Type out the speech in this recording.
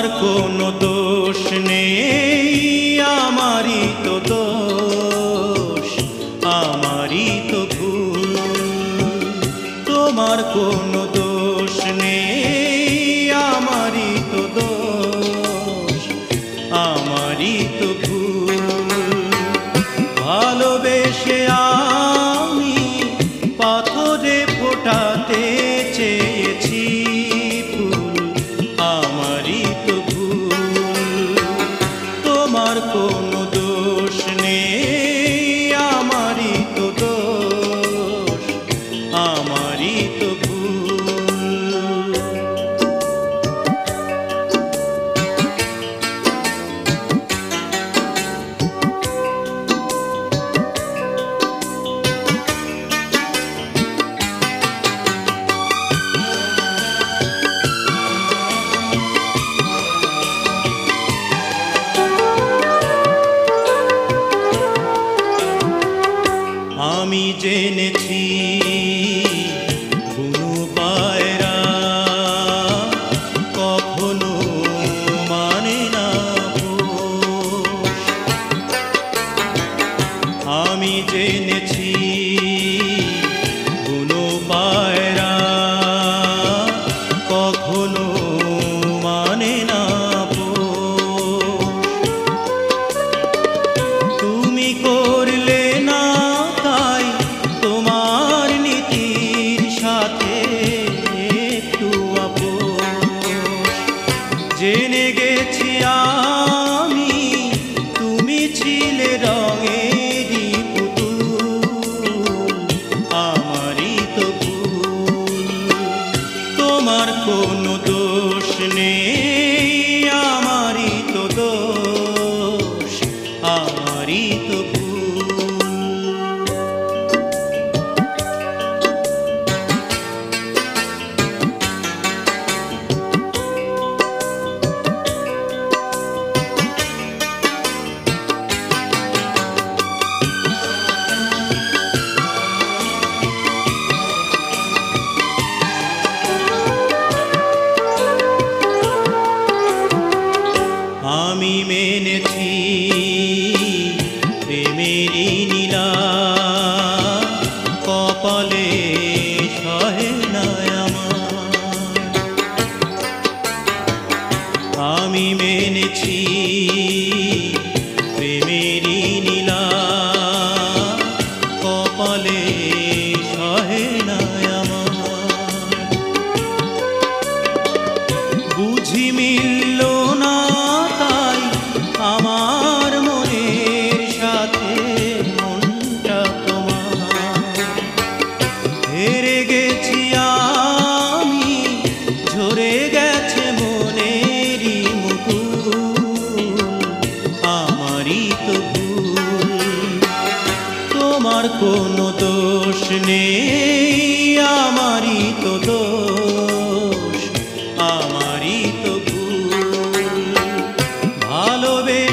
তোমার কোনো দোষ নেই, আমারই তো দোষ, আমারই তো ভুল। তোমার কোনো দোষ নেই, আমারই তো দোষ, আমারই তো ভুল। ভালোবেসে আমি পাথরে ফোটাতে চেয়েছি ফুল, আমারই তো ভুল। তোমার কোনো দোষ নেই, আমারই তো দোষ, আমারই তো ভুল। আমি জেনেছি বুনো পায়রা কখনো মানে না পোষ। আমি জেনেছি বুনো পায়রা কখনো মানে না পোষ। তুমি করলে না তাই তোমার নীতির সাথে একটু আপোষ। জেনে গেছি আমি তুমি ছিলে রঙেরই পুতুল, আমারই তো ভুল। তোমার কোনো দোষ নেই, আমারই তো দোষ, আমারই তো ভুল। আমি মেনেছি প্রেমেরই নীলা কপালে সহে না আমার। আমি মেনেছি প্রেমেরই নীলা কপালে সহে না আমার। বুঝি মিলল না তাই আমার মনের সাথে মনটা তোমার। হেরে গেছি আমি, ঝরে গেছে মনেরই মুকুল, আমারই তো ভুল। তোমার কোনো দোষ নেই, আমারই তো দোষ, আমারই তো ভুল। ভালোবেসে